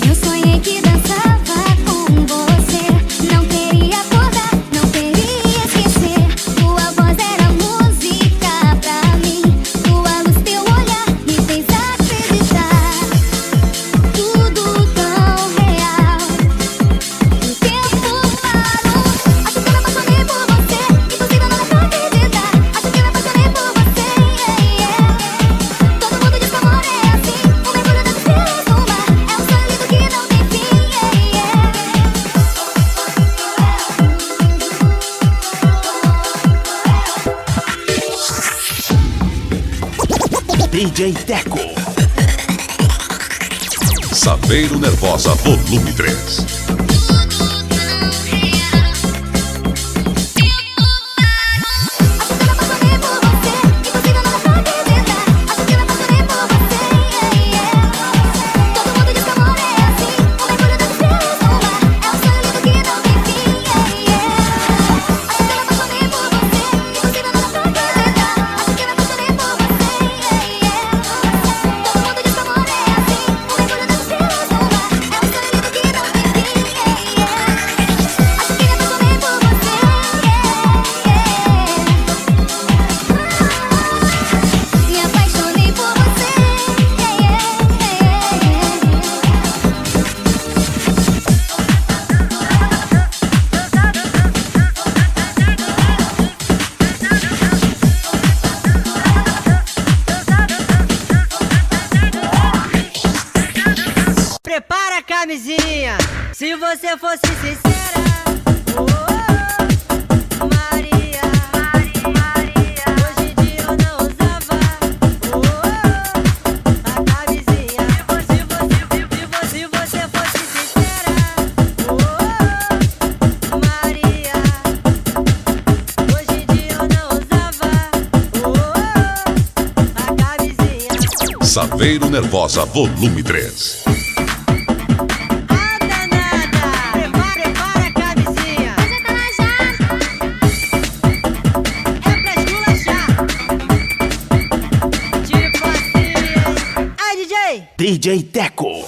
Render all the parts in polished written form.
Eu sonhei que dançava com você. Não queria acordar, não queria esquecer. Tua voz era música pra mim. Tua luz, teu olhar me fez acreditar. Tudo tão real. O tempo parou. Acho que eu me apaixonei por você. Impossível não deixar acreditar. Acho que eu me apaixonei por você. Todo mundo diz que amor é assim. O mergulho das estrelas no mar. É um sonho lindo que não tem fim. DJ Teco. Saveiro Nervosa Volume 3. Prepara a camisinha, se você fosse sincera. Oh, Maria, Maria, hoje em dia eu não usava. Oh, a camisinha, se você fosse sincera. Oh, Maria, hoje em dia eu não usava. Oh, a camisinha. Saveiro Nervosa Volume 3. DJ Teco.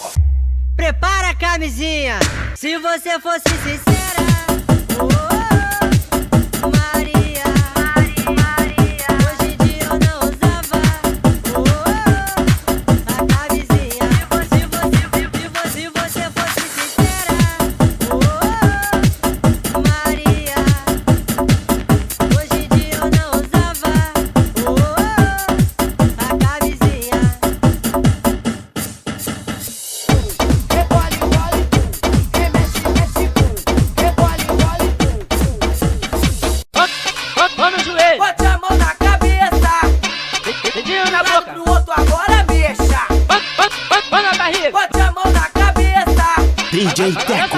Prepara a camisinha, se você fosse sincera. Oh, Maria, Maria, hoje em dia eu não usava. Oh, a camisinha, se você fosse sincera. Oh, Maria, hoje em dia eu não usava. Oh, a camisinha. Bote a mão na cabeça, dedinho na boca, pro outro agora mexa. Põe na barriga. Bote a mão na cabeça, DJ Teco.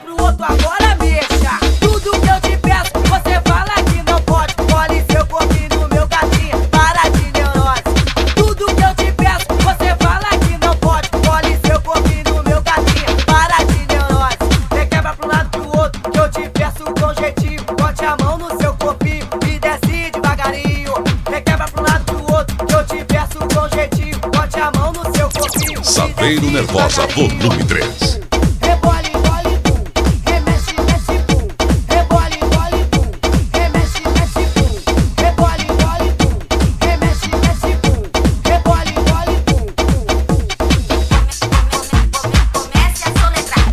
pro outro agora mexa. Tudo que eu te peço, você fala que não pode. Olhe seu corpinho no meu gatinho, para de neurose. Tudo que eu te peço, você fala que não pode. Olhe seu corpinho no meu gatinho, para de neurose. Você quebra pro lado pro outro, que eu te peço com jeitinho. Bote a mão no seu corpinho e desce devagarinho. Você quebra pro lado pro outro, que eu te peço com jeitinho. Bote a mão no seu corpinho. Saveiro Nervosa Volume 3. Rebole, embole, bum. Remexe, mexe, bum. Rebole, embole, bum. Remexe, mexe, bum. Rebole, embole, bum. Remexe, mexe, bum. Rebole, embole, bum. Comece a soletrar.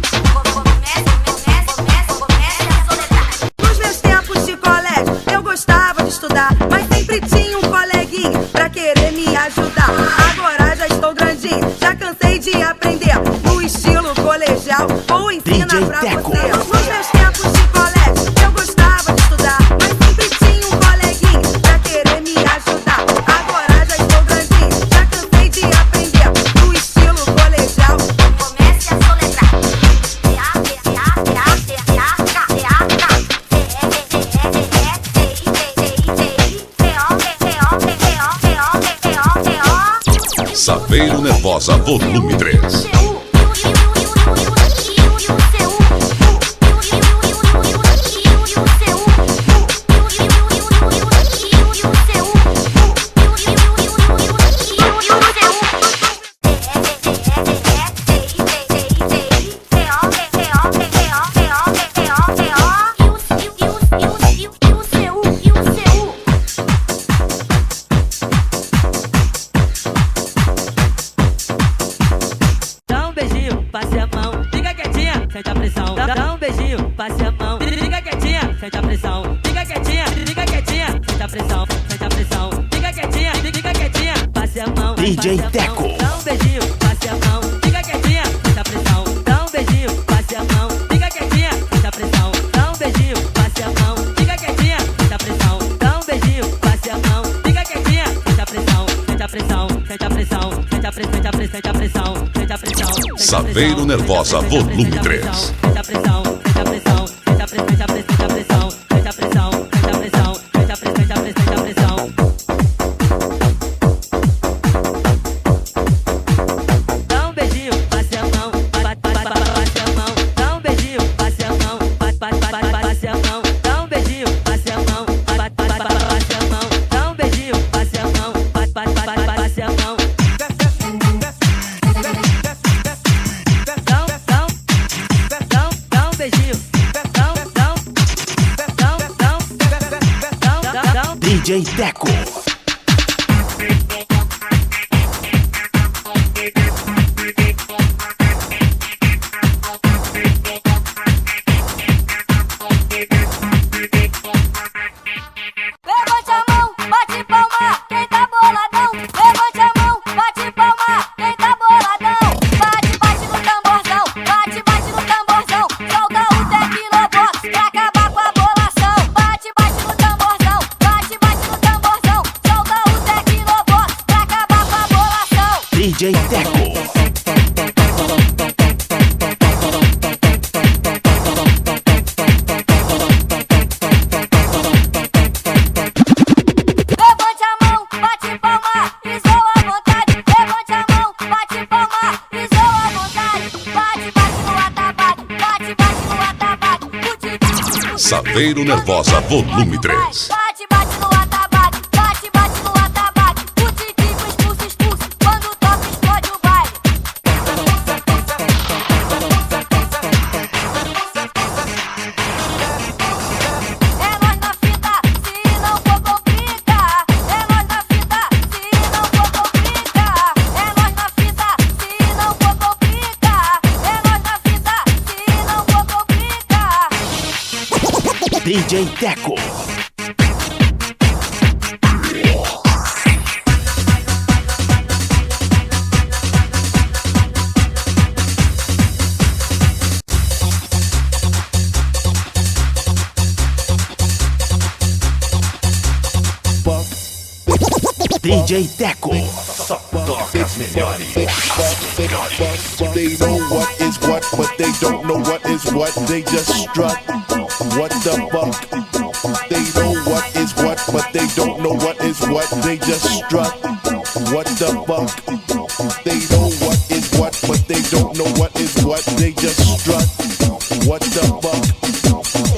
Comece a soletrar. Nos meus tempos de colégio, eu gostava de estudar, mas sempre tinha um coleguinha pra querer me ajudar. Agora já estou grandinho, já cansei de aprender no estilo colegial. Vou ensinar DJ pra Teco. você. Nos meus tempos de colégio, eu gostava de estudar, mas sempre tinha um coleguinha pra querer me ajudar. Agora já estou grandinho, já cansei de aprender no estilo colegial. Comece a soletrar. Saveiro Nervosa Volume 3. DJ Teco. Dá um beijinho, passe a mão, fica quietinha, sente a pressão. Dá um beijinho, passe a mão, fica quietinha, sente a pressão. Dá um beijinho, passe a mão, fica quietinha, sente a pressão. Dá um beijinho, passe a mão, fica quietinha, sente a pressão, sente a pressão, sente a pressão, sente a pressão, sente a pressão, sente a pressão, sente a pressão. Saveiro Nervosa, volume 3. Sente a pressão, sente a pressão, sente a pressão, sente a pressão, sente a pressão, sente a pressão, sente a pressão, sente a pressão, sente a pressão. Dá um beijinho, passe a mão, passe a mão. Dá um beijinho, passe a mão, passe a mão. Dá um beijinho, passe a mão, passe a mão. Dá um beijinho, passe a mão, passe a mão. Dá um beijinho, DJ Teco. Levante a mão, bate palma, quem tá boladão. Levante a mão, bate palma, quem tá boladão. Bate, bate no tamborzão, bate, bate no tamborzão. Solta o Tecnobox pra acabar com a bolação. Bate, bate no tamborzão, bate, bate no tamborzão. Solta o Tecnobox pra acabar com a bolação. DJ Teco. Levante a mão, bate palma e zoa à vontade. Levante a mão, bate palma e zoa à vontade. Bate, bate no atabaque, bate, bate no atabaque. Saveiro Nervosa, volume 3. Bate, bate no atabaque, bate, bate no atabaque. O titico expulsa, expulsa, quando toca explode o baile. É nós na fita, se não for complica. É nós na fita, se não for complica. É nós na fita, se não for complica. É nós na fita, se não for complica. DJ Teco. DJ Teco. They know what is what, but they don't know what is what. They just strut. What the fuck? They know what is what, but they don't know what is what. They just strut. What the fuck? They know what is what, but they don't know what is what. They just strut. What the fuck?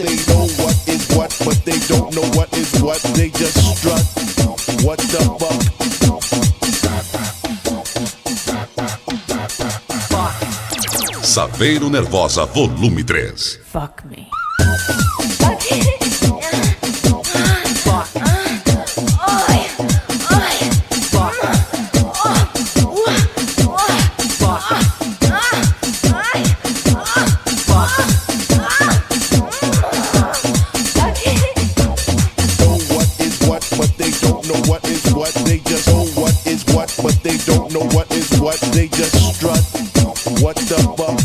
They know what is what, but they don't know what is what. They just strut. What the fuck? Saveiro Nervosa, volume 3. Fuck me. They just strut. What the fuck?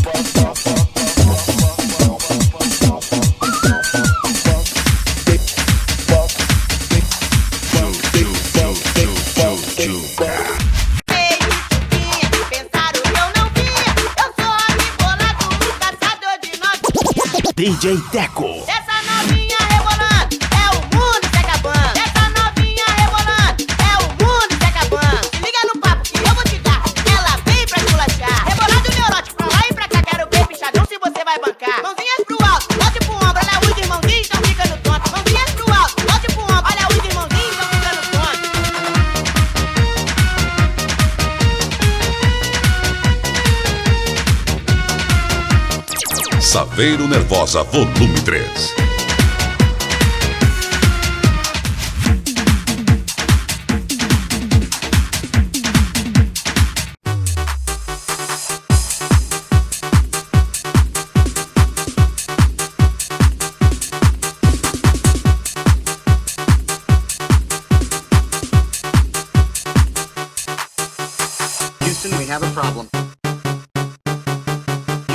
DJ Teco. Essa novinha rebolando, é o mundo se acabando. Essa novinha rebolando, é o mundo se acabando. Se liga no papo que eu vou te dar, ela vem pra esculachar. Rebolado neurótico, pra lá e pra cá, quero ver pichadão se você vai bancar. Mãozinhas pro alto, bote pro ombro, olha os irmãozinhos tão ficando tonto. Mãozinhas pro alto, bote pro ombro, olha os irmãozinhos tão ficando tonto. Saveiro Nervosa, volume 3.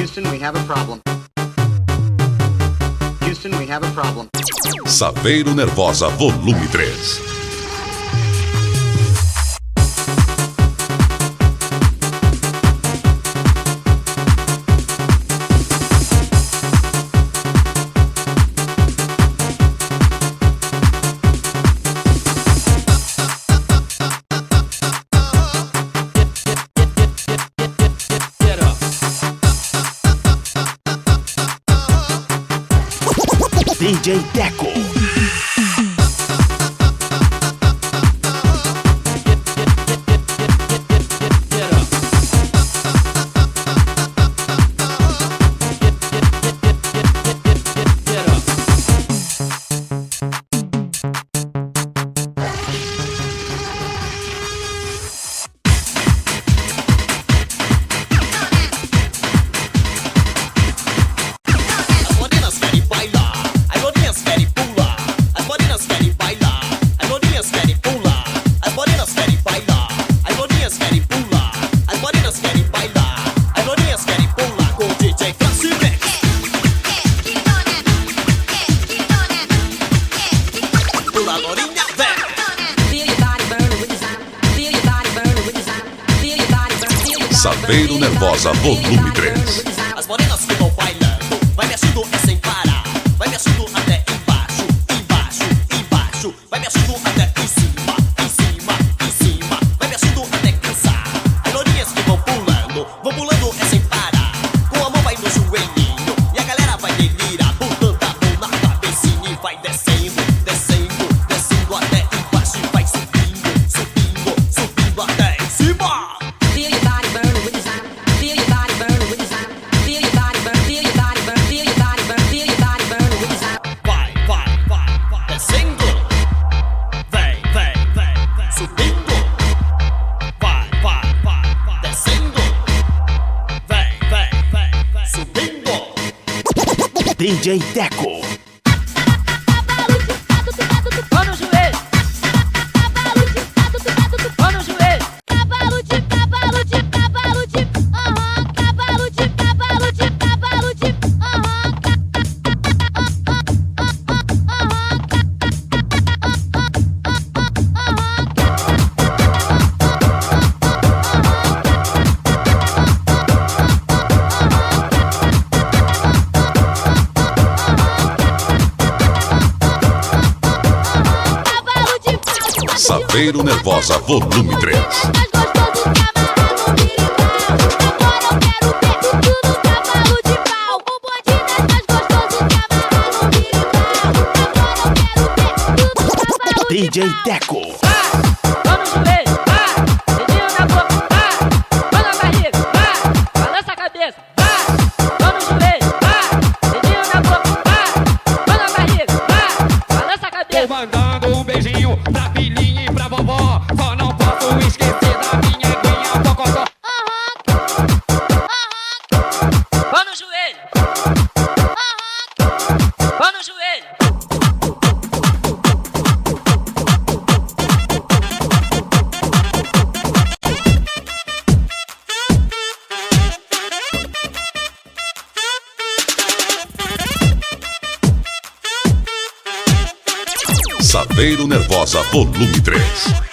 Houston, we have a problem. Houston, we have a problem. Saveiro Nervosa Volume 3. DJ Teco. Saveiro Nervosa Volume 3. As morenas que vão bailando, vai mexendo é sem parar. Vai mexendo até embaixo, embaixo, embaixo. Vai mexendo até em cima, em cima, em cima. Vai mexendo até cansar. As lourinhas que vão pulando é sem parar. Com a mão vai no joelhinho e a galera vai delirar. Botando a mão na cabecinha e vai descendo, descendo, descendo até embaixo. E vai subindo, subindo, subindo até em cima. DJ Teco. Mão no joelho. Mão no joelho. Cavalo de, cavalo de, cavalo de, cavalo de, cavalo de, cavalo de, Saveiro Nervosa Volume 3. DJ Teco. Mão no joelho. Dedinho na boca. Mão na barriga. Balança a cabeça. Mão no joelho. Dedinho na boca. Mão na barriga. Balança a cabeça. Mandando um beijinho pra filhinha e pra vovó. Só não posso esquecer da minha guinha Pocotó. Mão no joelho. Mão no joelho. Saveiro Nervosa Volume 3.